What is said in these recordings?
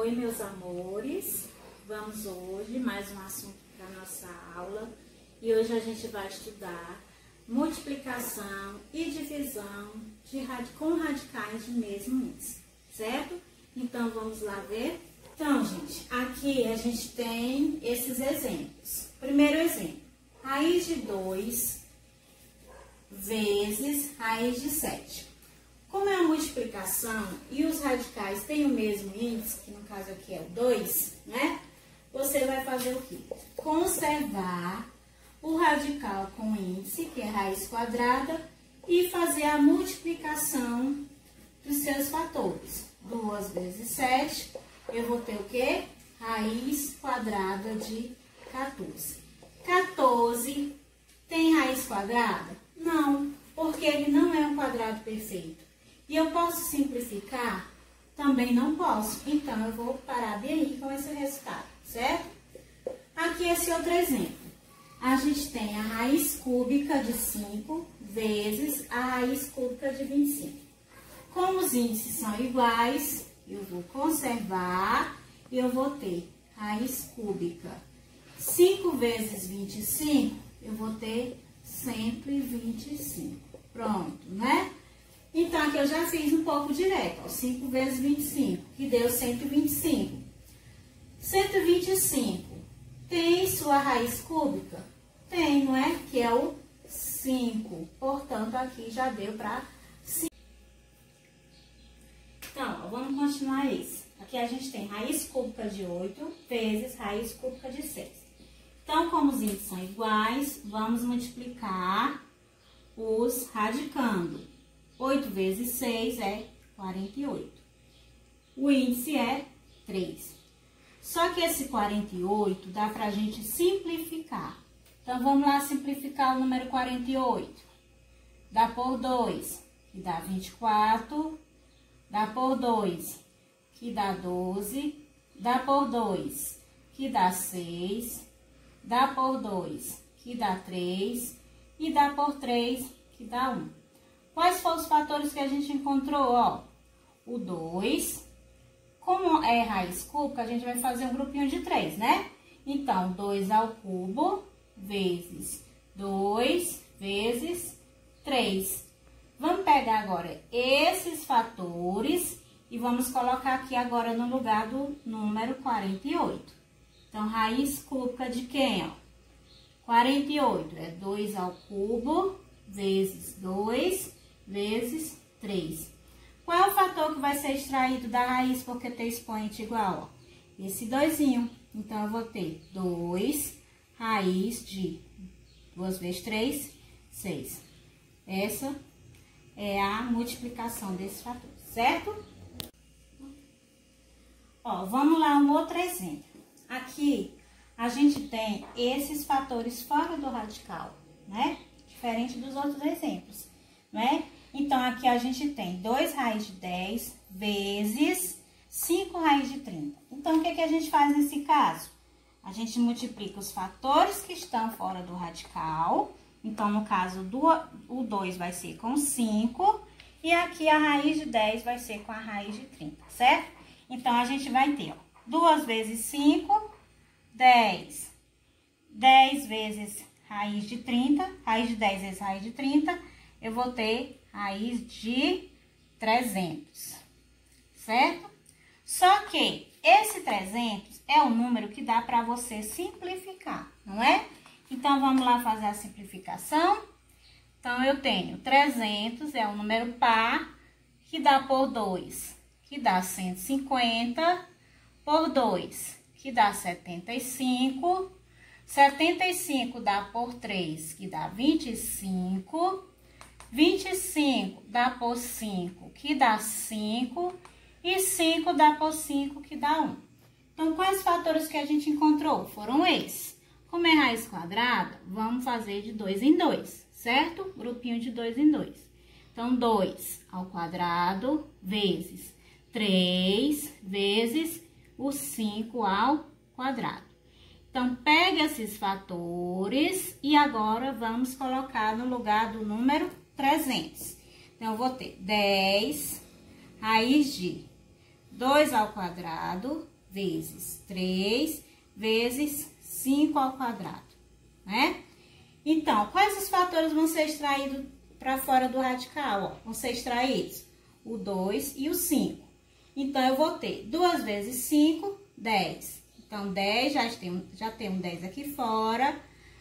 Oi, meus amores, vamos hoje mais um assunto para nossa aula e hoje a gente vai estudar multiplicação e divisão com radicais de mesmo índice, certo? Então vamos lá ver? Então, gente, aqui a gente tem esses exemplos. Primeiro exemplo, raiz de 2 vezes raiz de 7. Como é a multiplicação e os radicais têm o mesmo índice, que no caso aqui é o 2, né? Você vai fazer o quê? Conservar o radical com índice, que é raiz quadrada, e fazer a multiplicação dos seus fatores. 2 vezes 7, eu vou ter o quê? Raiz quadrada de 14. 14 tem raiz quadrada? Não, porque ele não é um quadrado perfeito. E eu posso simplificar? Também não posso. Então, eu vou parar bem aí com esse resultado, certo? Aqui, esse outro exemplo. A gente tem a raiz cúbica de 5 vezes a raiz cúbica de 25. Como os índices são iguais, eu vou conservar e eu vou ter raiz cúbica. 5 vezes 25, eu vou ter 125. Pronto, né? Então, aqui eu já fiz um pouco direto, ó, 5 vezes 25, que deu 125. 125 tem sua raiz cúbica? Tem, não é? Que é o 5. Portanto, aqui já deu para 5. Então, ó, vamos continuar esse. Aqui a gente tem raiz cúbica de 8 vezes raiz cúbica de 6. Então, como os índices são iguais, vamos multiplicar os radicando. 8 vezes 6 é 48. O índice é 3. Só que esse 48 dá pra gente simplificar. Então, vamos lá simplificar o número 48. Dá por 2, que dá 24. Dá por 2, que dá 12. Dá por 2, que dá 6. Dá por 2, que dá 3. E dá por 3, que dá 1. Quais foram os fatores que a gente encontrou? Ó, o 2, como é raiz cúbica, a gente vai fazer um grupinho de 3, né? Então, 2 ao cubo vezes 2 vezes 3. Vamos pegar agora esses fatores e vamos colocar aqui agora no lugar do número 48. Então, raiz cúbica de quem, ó? 48 é 2 ao cubo vezes 2 vezes 3. Qual é o fator que vai ser extraído da raiz porque tem expoente igual? Ó? Esse 2zinho. Então, eu vou ter 2 raiz de 2 vezes 3, 6. Essa é a multiplicação desse fator, certo? Ó, vamos lá um outro exemplo. Aqui, a gente tem esses fatores fora do radical, né? Diferente dos outros exemplos, né? Então, aqui a gente tem 2 raiz de 10 vezes 5 raiz de 30. Então, o que a gente faz nesse caso? A gente multiplica os fatores que estão fora do radical. Então, no caso, o 2 vai ser com 5. E aqui a raiz de 10 vai ser com a raiz de 30, certo? Então, a gente vai ter, ó, 2 vezes 5, 10. 10 vezes raiz de 30, raiz de 10 vezes raiz de 30, eu vou ter raiz de 300, certo? Só que esse 300 é o número que dá para você simplificar, não é? Então, vamos lá fazer a simplificação. Então, eu tenho 300, é um número par, que dá por 2, que dá 150, por 2, que dá 75, 75 dá por 3, que dá 25, 25 dá por 5, que dá 5, e 5 dá por 5, que dá 1. Então, quais fatores que a gente encontrou? Foram esses. Como é raiz quadrada, vamos fazer de 2 em 2, certo? Grupinho de 2 em 2. Então, 2 ao quadrado vezes 3 vezes o 5 ao quadrado. Então, pega esses fatores e agora vamos colocar no lugar do número 300. Então, eu vou ter 10 raiz de 2 ao quadrado vezes 3 vezes 5 ao quadrado, né? Então, quais os fatores vão ser extraídos para fora do radical? Ó, vão ser extraídos o 2 e o 5. Então, eu vou ter 2 vezes 5, 10. Então, 10, já tem um 10 aqui fora,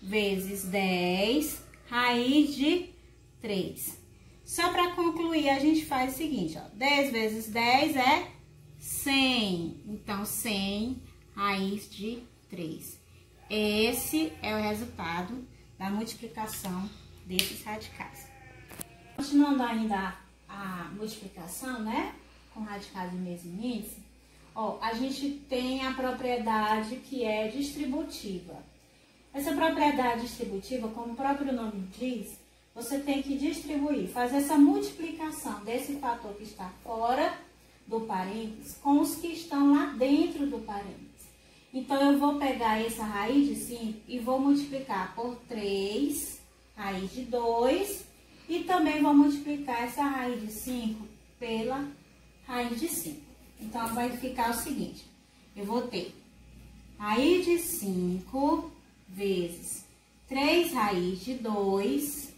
vezes 10, raiz de 3. Só para concluir, a gente faz o seguinte, ó, 10 vezes 10 é 100. Então, 100 raiz de 3. Esse é o resultado da multiplicação desses radicais. Continuando ainda a multiplicação, né, com radicais de mesmo índice, ó, a gente tem a propriedade que é distributiva. Essa propriedade distributiva, como o próprio nome diz, você tem que distribuir, fazer essa multiplicação desse fator que está fora do parênteses com os que estão lá dentro do parênteses. Então, eu vou pegar essa raiz de 5 e vou multiplicar por 3, raiz de 2, e também vou multiplicar essa raiz de 5 pela raiz de 5. Então, vai ficar o seguinte, eu vou ter raiz de 5 vezes 3 raiz de 2,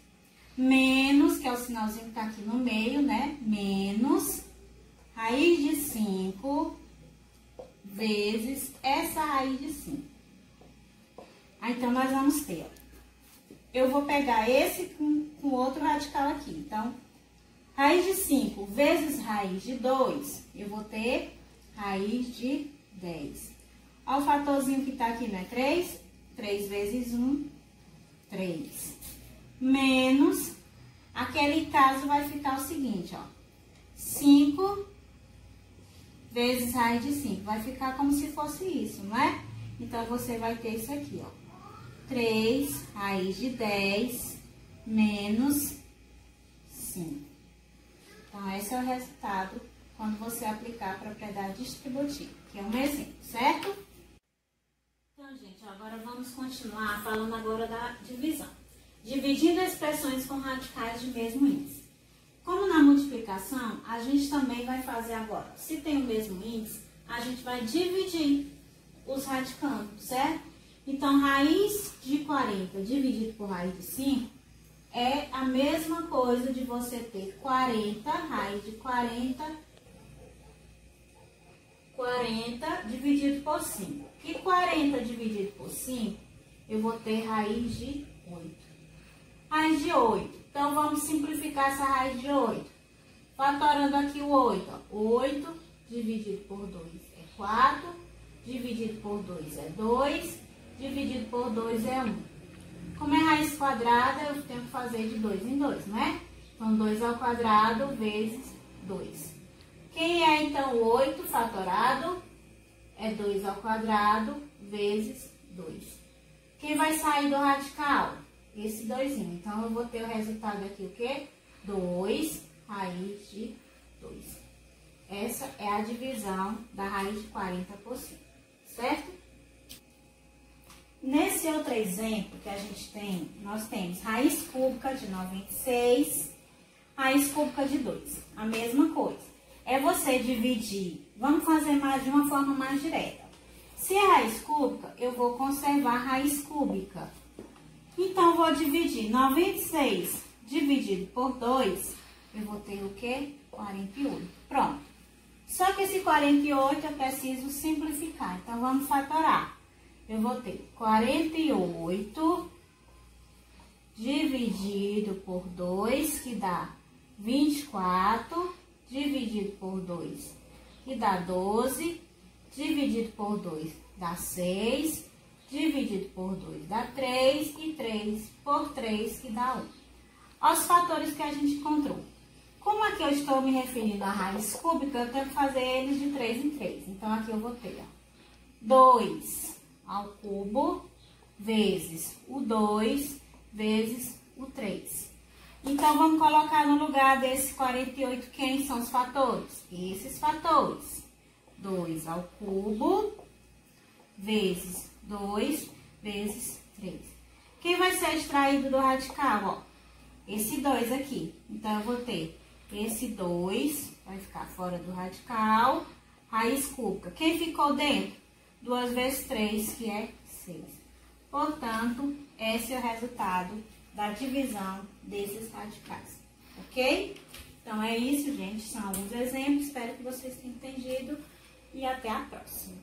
menos, que é o sinalzinho que tá aqui no meio, né? Menos raiz de 5 vezes essa raiz de 5. Aí, então, nós vamos ter, ó, eu vou pegar esse com outro radical aqui. Então, raiz de 5 vezes raiz de 2, eu vou ter raiz de 10. Olha o fatorzinho que tá aqui, né? 3, 3 vezes 1, 3. Menos, aquele caso vai ficar o seguinte, ó, 5 vezes raiz de 5. Vai ficar como se fosse isso, não é? Então, você vai ter isso aqui, ó, 3 raiz de 10 menos 5. Então, esse é o resultado quando você aplicar a propriedade distributiva, que é um exemplo, certo? Então, gente, agora vamos continuar falando agora da divisão. Dividindo expressões com radicais de mesmo índice. Como na multiplicação, a gente também vai fazer agora. Se tem o mesmo índice, a gente vai dividir os radicandos, certo? Então, raiz de 40 dividido por raiz de 5 é a mesma coisa de você ter 40, raiz de 40 dividido por 5. E 40 dividido por 5, eu vou ter raiz de 8. Raiz de 8. Então, vamos simplificar essa raiz de 8. Fatorando aqui o 8. Ó. 8 dividido por 2 é 4. Dividido por 2 é 2. Dividido por 2 é 1. Como é raiz quadrada, eu tenho que fazer de 2 em 2, né? Então, 2 ao quadrado vezes 2. Quem é, então, o 8 fatorado? É 2 ao quadrado vezes 2. Quem vai sair do radical? Esse 2. Então, eu vou ter o resultado aqui, o quê? 2 raiz de 2. Essa é a divisão da raiz de 40 por 5, certo? Nesse outro exemplo que a gente tem, nós temos raiz cúbica de 96, raiz cúbica de 2. A mesma coisa. É você dividir, vamos fazer mais de uma forma mais direta. Se é raiz cúbica, eu vou conservar a raiz cúbica. Então, vou dividir 96 dividido por 2, eu vou ter o quê? 48. Pronto. Só que esse 48 eu preciso simplificar. Então, vamos fatorar. Eu vou ter 48 dividido por 2, que dá 24, dividido por 2, que dá 12, dividido por 2 dá 6, dividido por 2 dá 3 e 3 por 3 que dá 1. Olha os fatores que a gente encontrou. Como aqui eu estou me referindo à raiz cúbica, eu tenho que fazer eles de 3 em 3. Então, aqui eu vou ter, ó, 2 ao cubo vezes o 2 vezes o 3. Então, vamos colocar no lugar desse 48 quem são os fatores? Esses fatores. 2 ao cubo vezes 2 vezes 3. Quem vai ser extraído do radical? Ó, esse 2 aqui. Então, eu vou ter esse 2, vai ficar fora do radical. raiz cúbica. Quem ficou dentro? 2 vezes 3, que é 6. Portanto, esse é o resultado da divisão desses radicais, ok? Então, é isso, gente. São alguns exemplos. Espero que vocês tenham entendido e até a próxima.